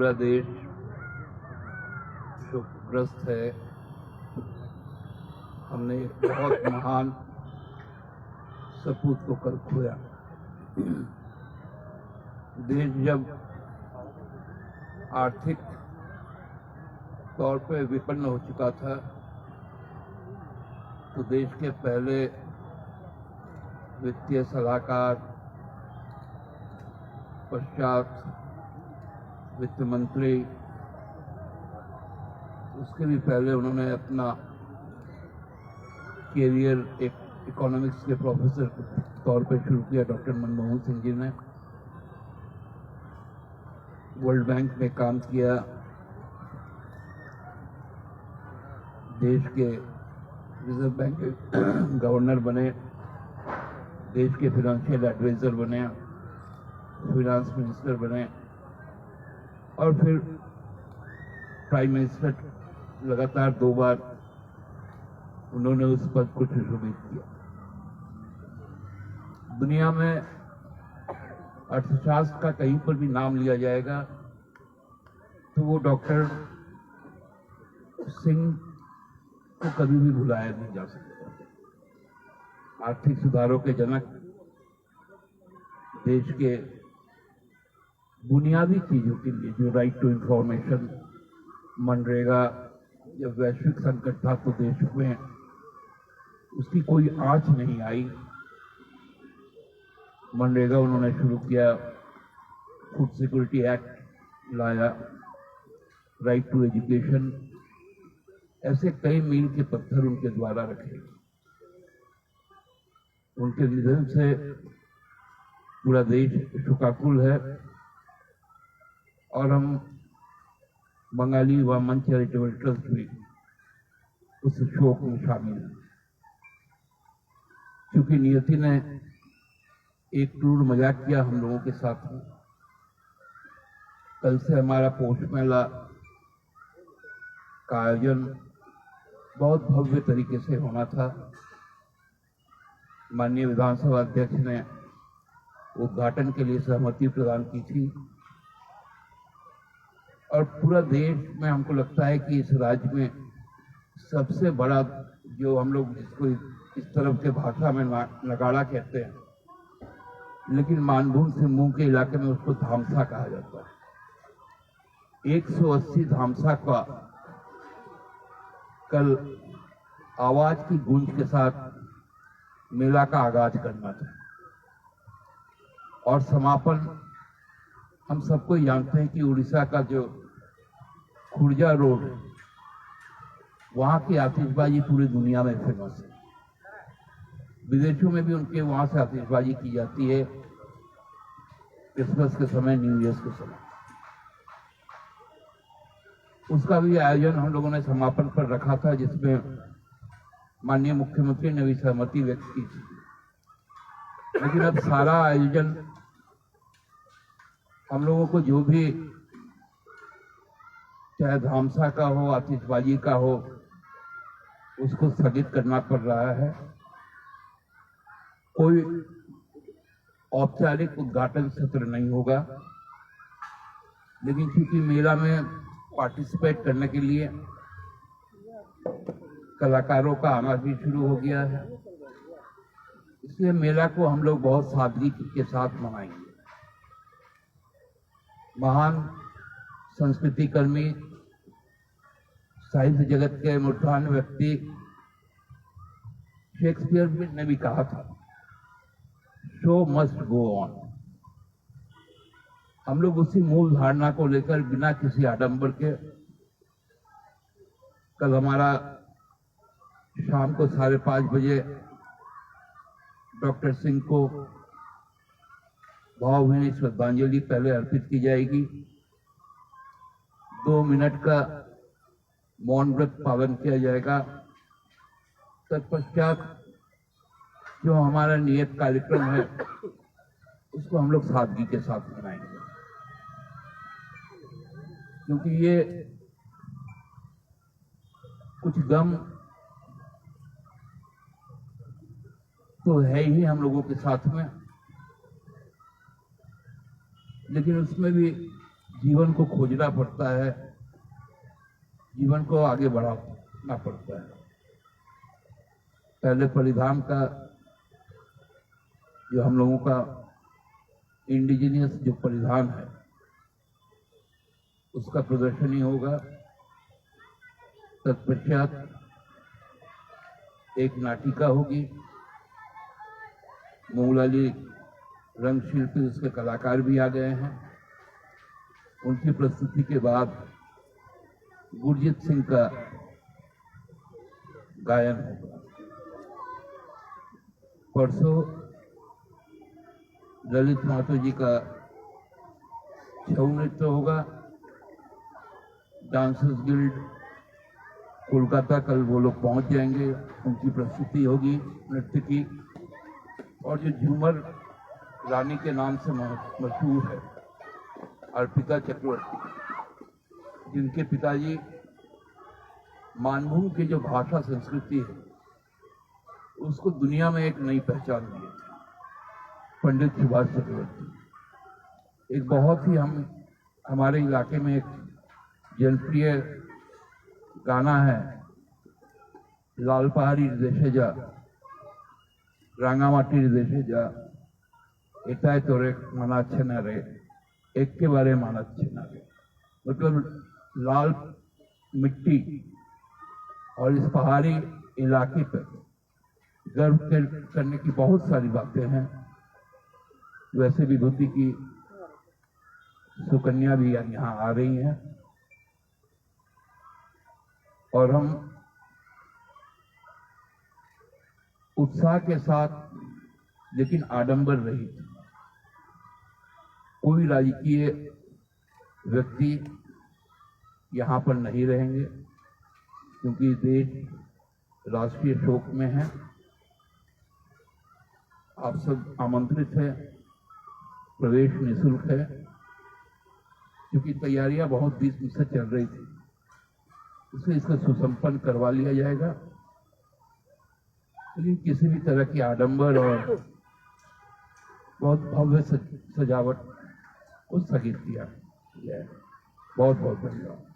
पूरा देश शोकग्रस्त है। हमने एक बहुत महान सपूत को कल खोया। देश जब आर्थिक तौर पे विपन्न हो चुका था तो देश के पहले वित्तीय सलाहकार, पश्चात वित्त मंत्री, उसके भी पहले उन्होंने अपना कैरियर एक इकोनॉमिक्स के प्रोफेसर के तौर पे शुरू किया। डॉक्टर मनमोहन सिंह जी ने वर्ल्ड बैंक में काम किया, देश के रिजर्व बैंक के गवर्नर बने, देश के फाइनेंशियल एडवाइजर बने, फाइनेंस मिनिस्टर बने और फिर प्राइम मिनिस्टर लगातार 2 बार उन्होंने उस पद को सुशोभित किया। दुनिया में अर्थशास्त्र का कहीं पर भी नाम लिया जाएगा तो वो डॉक्टर सिंह को कभी भी भुलाया नहीं जा सकता। आर्थिक सुधारों के जनक, देश के बुनियादी चीजों के लिए जो राइट टू इंफॉर्मेशन, मनरेगा, जब वैश्विक संकट था तो देश में उसकी कोई आंच नहीं आई। मनरेगा उन्होंने शुरू किया, फूड सिक्योरिटी एक्ट लाया, राइट टू एजुकेशन, ऐसे कई मील के पत्थर उनके द्वारा रखे। उनके निधन से पूरा देश शोकाकुल है और हम बंगाली वामन चैरिटेबल ट्रस्ट भी उस शोक में शामिल है। क्योंकि नियति ने एक क्रूर मजाक किया हम लोगों के साथ में। कल से हमारा पोष मेला का आयोजन बहुत भव्य तरीके से होना था। माननीय विधानसभा अध्यक्ष ने उद्घाटन के लिए सहमति प्रदान की थी और पूरा देश में हमको लगता है कि इस राज्य में सबसे बड़ा, जो हम लोग जिसको इस तरफ के भाषा में नगाड़ा कहते हैं, लेकिन मानभूम सिंहभूम के इलाके में उसको धामसा कहा जाता है। 180 धामसा का कल आवाज की गूंज के साथ मेला का आगाज करना था और समापन हम सबको जानते हैं कि उड़ीसा का जो खुर्जा रोड, वहां की आतिशबाजी पूरी दुनिया में फेमस है। विदेशों में भी उनके वहां से आतिशबाजी की जाती है क्रिसमस के समय, न्यू ईयर के समय। उसका भी आयोजन हम लोगों ने समापन पर रखा था, जिसमें माननीय मुख्यमंत्री ने भी सहमति व्यक्त की थी। लेकिन अब सारा आयोजन हम लोगों को, जो भी चाहे धामसा का हो, आतिशबाजी का हो, उसको स्थगित करना पड़ रहा है। कोई औपचारिक उद्घाटन सत्र नहीं होगा, लेकिन क्योंकि मेला में पार्टिसिपेट करने के लिए कलाकारों का आना भी शुरू हो गया है, इसलिए मेला को हम लोग बहुत सादगी के साथ मनाएंगे। महान संस्कृति कर्मी, साहित्य जगत के मूर्धन्य व्यक्ति शेक्सपियर ने भी कहा था, शो मस्ट गो ऑन। हम लोग उसी मूल धारणा को लेकर बिना किसी आडंबर के कल हमारा शाम को 5:30 बजे डॉक्टर सिंह को भावभीनी श्रद्धांजलि पहले अर्पित की जाएगी। 2 मिनट का मौन व्रत पालन किया जाएगा। तत्पश्चात जो हमारा नियत कार्यक्रम है उसको हम लोग सादगी के साथ मनाएंगे, क्योंकि ये कुछ गम तो है ही हम लोगों के साथ में, लेकिन उसमें भी जीवन को खोजना पड़ता है, जीवन को आगे बढ़ाना पड़ता है। पहले परिधान का जो हम लोगों का इंडिजिनियस जो परिधान है उसका प्रदर्शन ही होगा। तत्पश्चात एक नाटिका होगी, मूलाली रंग शिल्पी उसके कलाकार भी आ गए हैं। उनकी प्रस्तुति के बाद गुरजीत सिंह का गायन होगा। परसों ललित महतो जी का छऊ नृत्य होगा। डांसर्स गिल्ड कोलकाता कल वो लोग पहुंच जाएंगे, उनकी प्रस्तुति होगी नृत्य की। और जो झूमर रानी के नाम से मशहूर है अर्पिता चक्रवर्ती, जिनके पिताजी मानभूम की जो भाषा संस्कृति है उसको दुनिया में एक नई पहचान दी है, पंडित सुभाष चक्रवर्ती। एक बहुत ही हमारे इलाके में एक जनप्रिय गाना है, लाल पहाड़ी देशे जा रांगामाटी देशे जा एटाई तोरे माना अच्छे न रे, एक के बारे माना अच्छे न रे। मतलब लाल मिट्टी और इस पहाड़ी इलाके पर गर्व करने की बहुत सारी बातें हैं। वैसे विभूति की सुकन्या भी यहाँ आ रही हैं और हम उत्साह के साथ लेकिन आडंबर रहित, कोई राजकीय व्यक्ति यहाँ पर नहीं रहेंगे क्योंकि देश राष्ट्रीय शोक में है। आप सब आमंत्रित हैं, प्रवेश निःशुल्क है। क्योंकि तैयारियां बहुत बीच से चल रही थी, इसलिए इसका सुसंपन्न करवा लिया जाएगा। लेकिन किसी भी तरह की आडंबर और बहुत भव्य सजावट को स्थगित किया जाए। बहुत बहुत धन्यवाद।